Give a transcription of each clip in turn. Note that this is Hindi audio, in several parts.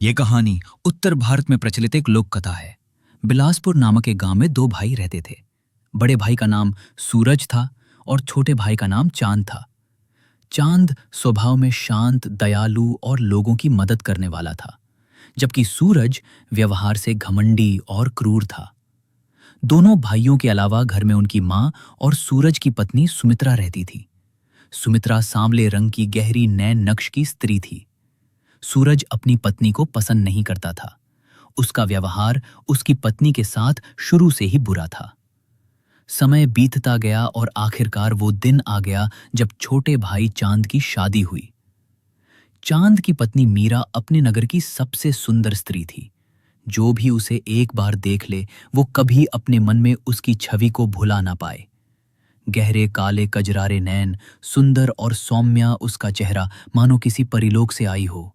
ये कहानी उत्तर भारत में प्रचलित एक लोक कथा है। बिलासपुर नामक एक गांव में दो भाई रहते थे। बड़े भाई का नाम सूरज था और छोटे भाई का नाम चांद था। चांद स्वभाव में शांत, दयालु और लोगों की मदद करने वाला था, जबकि सूरज व्यवहार से घमंडी और क्रूर था। दोनों भाइयों के अलावा घर में उनकी माँ और सूरज की पत्नी सुमित्रा रहती थी। सुमित्रा सांवले रंग की गहरी नैन नक्श की स्त्री थी। सूरज अपनी पत्नी को पसंद नहीं करता था। उसका व्यवहार उसकी पत्नी के साथ शुरू से ही बुरा था। समय बीतता गया और आखिरकार वो दिन आ गया जब छोटे भाई चांद की शादी हुई। चांद की पत्नी मीरा अपने नगर की सबसे सुंदर स्त्री थी। जो भी उसे एक बार देख ले, वो कभी अपने मन में उसकी छवि को भुला ना पाए। गहरे काले कजरारे नैन, सुंदर और सौम्या उसका चेहरा, मानो किसी परिलोक से आई हो।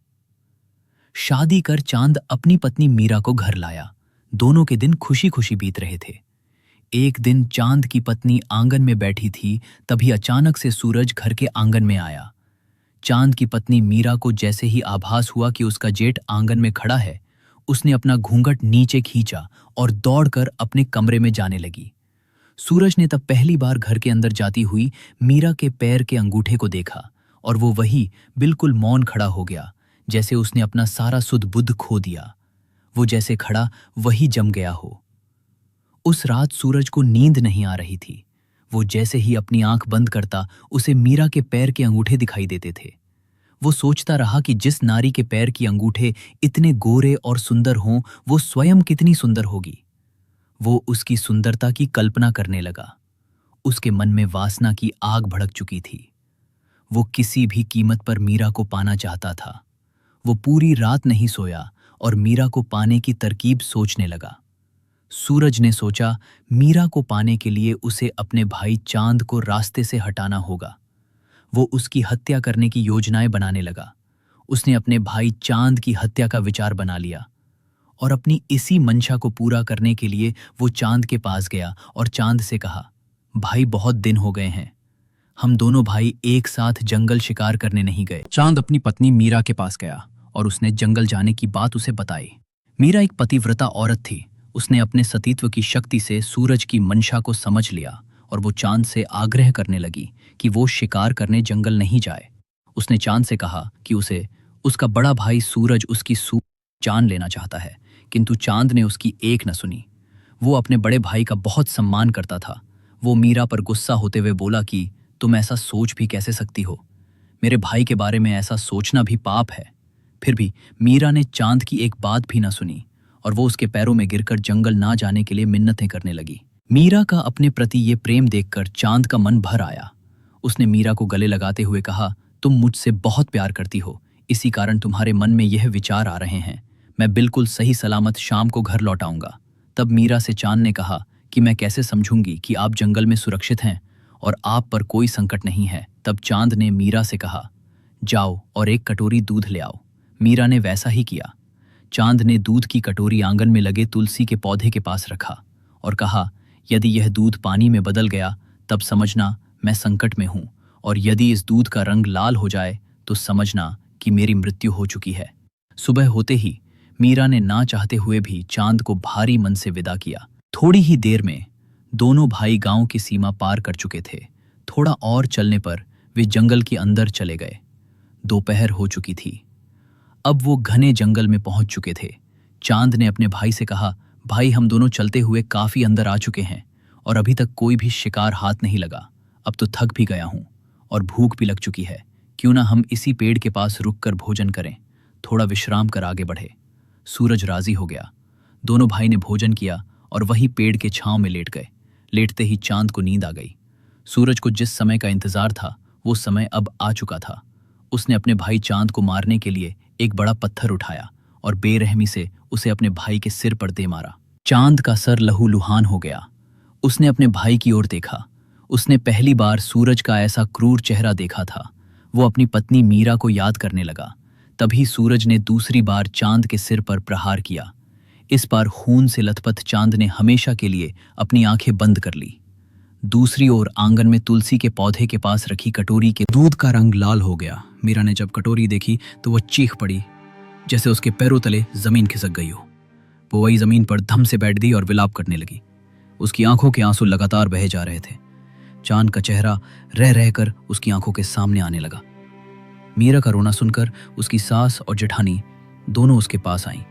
शादी कर चांद अपनी पत्नी मीरा को घर लाया। दोनों के दिन खुशी खुशी बीत रहे थे। एक दिन चांद की पत्नी आंगन में बैठी थी, तभी अचानक से सूरज घर के आंगन में आया। चांद की पत्नी मीरा को जैसे ही आभास हुआ कि उसका जेठ आंगन में खड़ा है, उसने अपना घूंघट नीचे खींचा और दौड़कर अपने कमरे में जाने लगी। सूरज ने तब पहली बार घर के अंदर जाती हुई मीरा के पैर के अंगूठे को देखा और वो वही बिल्कुल मौन खड़ा हो गया, जैसे उसने अपना सारा सुध बुध खो दिया। वो जैसे खड़ा वही जम गया हो। उस रात सूरज को नींद नहीं आ रही थी। वो जैसे ही अपनी आंख बंद करता, उसे मीरा के पैर के अंगूठे दिखाई देते थे। वो सोचता रहा कि जिस नारी के पैर की अंगूठे इतने गोरे और सुंदर हों, वो स्वयं कितनी सुंदर होगी। वो उसकी सुंदरता की कल्पना करने लगा। उसके मन में वासना की आग भड़क चुकी थी। वो किसी भी कीमत पर मीरा को पाना चाहता था। वो पूरी रात नहीं सोया और मीरा को पाने की तरकीब सोचने लगा। सूरज ने सोचा, मीरा को पाने के लिए उसे अपने भाई चांद को रास्ते से हटाना होगा। वो उसकी हत्या करने की योजनाएं बनाने लगा। उसने अपने भाई चांद की हत्या का विचार बना लिया और अपनी इसी मंशा को पूरा करने के लिए वो चांद के पास गया और चांद से कहा, भाई बहुत दिन हो गए हैं, हम दोनों भाई एक साथ जंगल शिकार करने नहीं गए। चांद अपनी पत्नी मीरा के पास गया और उसने जंगल जाने की बात उसे बताई। मीरा एक पतिव्रता औरत थी। उसने अपने सतीत्व की शक्ति से सूरज की मंशा को समझ लिया और वो चांद से आग्रह करने लगी कि वो शिकार करने जंगल नहीं जाए। उसने चांद से कहा कि उसे उसका बड़ा भाई सूरज उसकी जान लेना चाहता है, किंतु चांद ने उसकी एक न सुनी। वो अपने बड़े भाई का बहुत सम्मान करता था। वो मीरा पर गुस्सा होते हुए बोला कि तुम ऐसा सोच भी कैसे सकती हो? मेरे भाई के बारे में ऐसा सोचना भी पाप है। फिर भी मीरा ने चांद की एक बात भी न सुनी और वो उसके पैरों में गिरकर जंगल ना जाने के लिए मिन्नतें करने लगी। मीरा का अपने प्रति ये प्रेम देखकर चांद का मन भर आया। उसने मीरा को गले लगाते हुए कहा, तुम मुझसे बहुत प्यार करती हो, इसी कारण तुम्हारे मन में यह विचार आ रहे हैं। मैं बिल्कुल सही सलामत शाम को घर लौट आऊंगा। तब मीरा से चांद ने कहा कि मैं कैसे समझूंगी कि आप जंगल में सुरक्षित हैं और आप पर कोई संकट नहीं है। तब चांद ने मीरा से कहा, जाओ और एक कटोरी दूध ले आओ। मीरा ने वैसा ही किया। चांद ने दूध की कटोरी आंगन में लगे तुलसी के पौधे के पास रखा और कहा, यदि यह दूध पानी में बदल गया तब समझना मैं संकट में हूं, और यदि इस दूध का रंग लाल हो जाए तो समझना कि मेरी मृत्यु हो चुकी है। सुबह होते ही मीरा ने ना चाहते हुए भी चांद को भारी मन से विदा किया। थोड़ी ही देर में दोनों भाई गांव की सीमा पार कर चुके थे। थोड़ा और चलने पर वे जंगल के अंदर चले गए। दोपहर हो चुकी थी। अब वो घने जंगल में पहुंच चुके थे। चांद ने अपने भाई से कहा, भाई हम दोनों चलते हुए काफी अंदर आ चुके हैं और अभी तक कोई भी शिकार हाथ नहीं लगा। अब तो थक भी गया हूं और भूख भी लग चुकी है। क्यों ना हम इसी पेड़ के पास रुककर भोजन करें, थोड़ा विश्राम कर आगे बढ़े। सूरज राजी हो गया। दोनों भाई ने भोजन किया और वही पेड़ के छांव में लेट गए। लेटते ही चांद को नींद आ गई। सूरज को जिस समय का इंतजार था वो समय अब आ चुका था। उसने अपने भाई चांद को मारने के लिए एक बड़ा पत्थर उठाया और बेरहमी से उसे अपने भाई के सिर पर दे मारा। चांद का सर लहूलुहान हो गया। उसने अपने भाई की ओर देखा। उसने पहली बार सूरज का ऐसा क्रूर चेहरा देखा था। वो अपनी पत्नी मीरा को याद करने लगा। तभी सूरज ने दूसरी बार चांद के सिर पर प्रहार किया। इस बार खून से लथपथ चांद ने हमेशा के लिए अपनी आंखें बंद कर ली। दूसरी ओर आंगन में तुलसी के पौधे के पास रखी कटोरी के दूध का रंग लाल हो गया। मीरा ने जब कटोरी देखी तो वह चीख पड़ी, जैसे उसके पैरों तले जमीन खिसक गई हो। वो वही जमीन पर धम से बैठ गई और विलाप करने लगी। उसकी आंखों के आंसू लगातार बहे जा रहे थे। चांद का चेहरा रह रहकर उसकी आंखों के सामने आने लगा। मीरा का रोना सुनकर उसकी सास और जेठानी दोनों उसके पास आईं।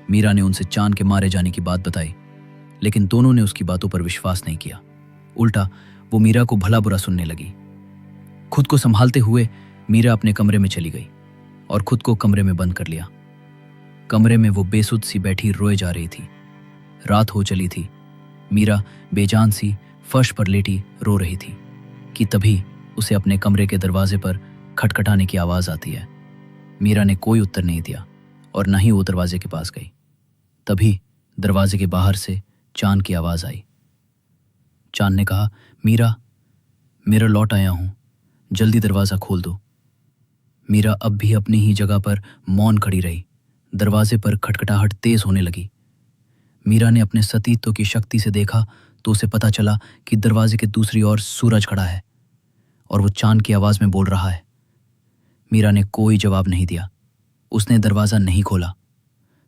मीरा ने उनसे चांद के मारे जाने की बात बताई, लेकिन दोनों ने उसकी बातों पर विश्वास नहीं किया। उल्टा वो मीरा को भला बुरा सुनने लगी। खुद को संभालते हुए मीरा अपने कमरे में चली गई और खुद को कमरे में बंद कर लिया। कमरे में वो बेसुध सी बैठी रोए जा रही थी। रात हो चली थी। मीरा बेजान सी फर्श पर लेटी रो रही थी कि तभी उसे अपने कमरे के दरवाजे पर खटखटाने की आवाज आती है। मीरा ने कोई उत्तर नहीं दिया और न ही वो दरवाजे के पास गई। तभी दरवाजे के बाहर से चांद की आवाज आई। चांद ने कहा, मीरा, मेरा लौट आया हूं, जल्दी दरवाजा खोल दो। मीरा अब भी अपनी ही जगह पर मौन खड़ी रही। दरवाजे पर खटखटाहट तेज होने लगी। मीरा ने अपने सतीत्व की शक्ति से देखा तो उसे पता चला कि दरवाजे के दूसरी ओर सूरज खड़ा है और वो चांद की आवाज में बोल रहा है। मीरा ने कोई जवाब नहीं दिया। उसने दरवाजा नहीं खोला।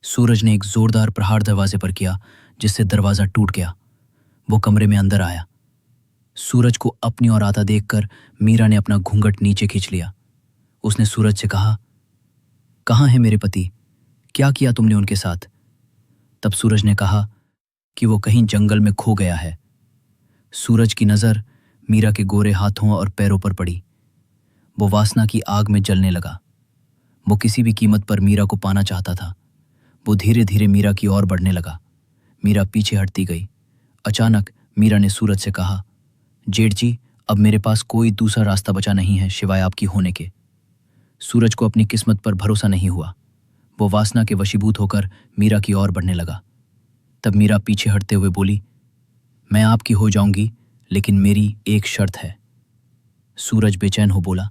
सूरज ने एक जोरदार प्रहार दरवाजे पर किया, जिससे दरवाजा टूट गया। वो कमरे में अंदर आया। सूरज को अपनी ओर आता देखकर मीरा ने अपना घूंघट नीचे खींच लिया। उसने सूरज से कहा, कहाँ है मेरे पति? क्या किया तुमने उनके साथ? तब सूरज ने कहा कि वो कहीं जंगल में खो गया है। सूरज की नजर मीरा के गोरे हाथों और पैरों पर पड़ी। वो वासना की आग में जलने लगा। वो किसी भी कीमत पर मीरा को पाना चाहता था। वो धीरे धीरे मीरा की ओर बढ़ने लगा। मीरा पीछे हटती गई। अचानक मीरा ने सूरज से कहा, जेठ जी, अब मेरे पास कोई दूसरा रास्ता बचा नहीं है सिवाय आपकी होने के। सूरज को अपनी किस्मत पर भरोसा नहीं हुआ। वो वासना के वशीभूत होकर मीरा की ओर बढ़ने लगा। तब मीरा पीछे हटते हुए बोली, मैं आपकी हो जाऊंगी, लेकिन मेरी एक शर्त है। सूरज बेचैन हो बोला,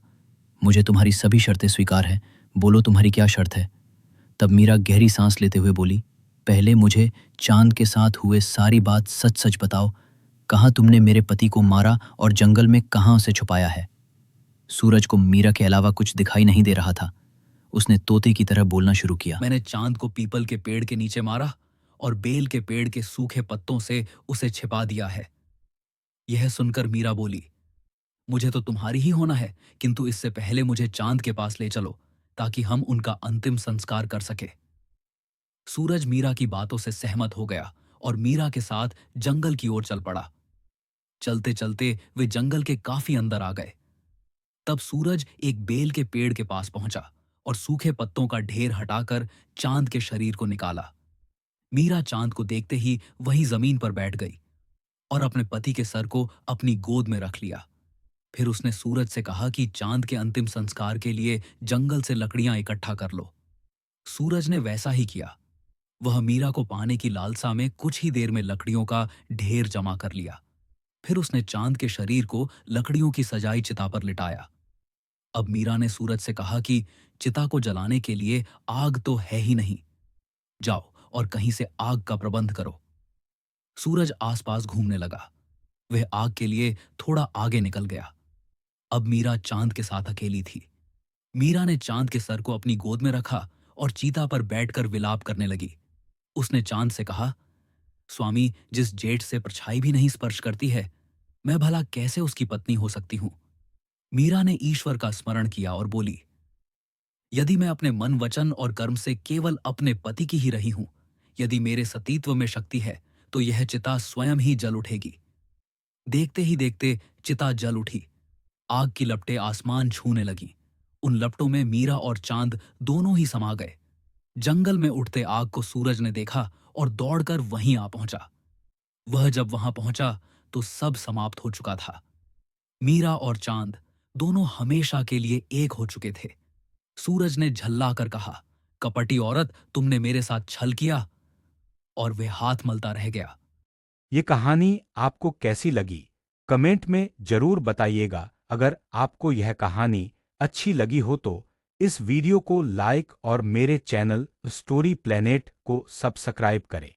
मुझे तुम्हारी सभी शर्तें स्वीकार है, बोलो तुम्हारी क्या शर्त है। तब मीरा गहरी सांस लेते हुए बोली, पहले मुझे चांद के साथ हुए सारी बात सच सच बताओ। कहाँ तुमने मेरे पति को मारा और जंगल में कहाँ उसे छुपाया है? सूरज को मीरा के अलावा कुछ दिखाई नहीं दे रहा था। उसने तोते की तरह बोलना शुरू किया, मैंने चांद को पीपल के पेड़ के नीचे मारा और बेल के पेड़ के सूखे पत्तों से उसे छिपा दिया है। यह सुनकर मीरा बोली, मुझे तो तुम्हारी ही होना है, किंतु इससे पहले मुझे चांद के पास ले चलो ताकि हम उनका अंतिम संस्कार कर सके। सूरज मीरा की बातों से सहमत हो गया और मीरा के साथ जंगल की ओर चल पड़ा। चलते चलते वे जंगल के काफी अंदर आ गए। तब सूरज एक बेल के पेड़ के पास पहुंचा और सूखे पत्तों का ढेर हटाकर चांद के शरीर को निकाला। मीरा चांद को देखते ही वहीं जमीन पर बैठ गई और अपने पति के सर को अपनी गोद में रख लिया। फिर उसने सूरज से कहा कि चांद के अंतिम संस्कार के लिए जंगल से लकड़ियां इकट्ठा कर लो। सूरज ने वैसा ही किया। वह मीरा को पाने की लालसा में कुछ ही देर में लकड़ियों का ढेर जमा कर लिया। फिर उसने चांद के शरीर को लकड़ियों की सजाई चिता पर लिटाया। अब मीरा ने सूरज से कहा कि चिता को जलाने के लिए आग तो है ही नहीं, जाओ और कहीं से आग का प्रबंध करो। सूरज आसपास घूमने लगा। वह आग के लिए थोड़ा आगे निकल गया। अब मीरा चांद के साथ अकेली थी। मीरा ने चांद के सर को अपनी गोद में रखा और चीता पर बैठकर विलाप करने लगी। उसने चांद से कहा, स्वामी, जिस जेठ से परछाई भी नहीं स्पर्श करती है, मैं भला कैसे उसकी पत्नी हो सकती हूं? मीरा ने ईश्वर का स्मरण किया और बोली, यदि मैं अपने मन, वचन और कर्म से केवल अपने पति की ही रही हूं, यदि मेरे सतीत्व में शक्ति है, तो यह चिता स्वयं ही जल उठेगी। देखते ही देखते चिता जल उठी। आग की लपटें आसमान छूने लगी। उन लपटों में मीरा और चांद दोनों ही समा गए। जंगल में उठते आग को सूरज ने देखा और दौड़कर वहीं आ पहुंचा। वह जब वहां पहुंचा तो सब समाप्त हो चुका था। मीरा और चांद दोनों हमेशा के लिए एक हो चुके थे। सूरज ने झल्ला कर कहा, कपटी औरत, तुमने मेरे साथ छल किया, और वे हाथ मलता रह गया। ये कहानी आपको कैसी लगी? कमेंट में जरूर बताइएगा। अगर आपको यह कहानी अच्छी लगी हो तो इस वीडियो को लाइक और मेरे चैनल स्टोरी प्लेनेट को सब्सक्राइब करें।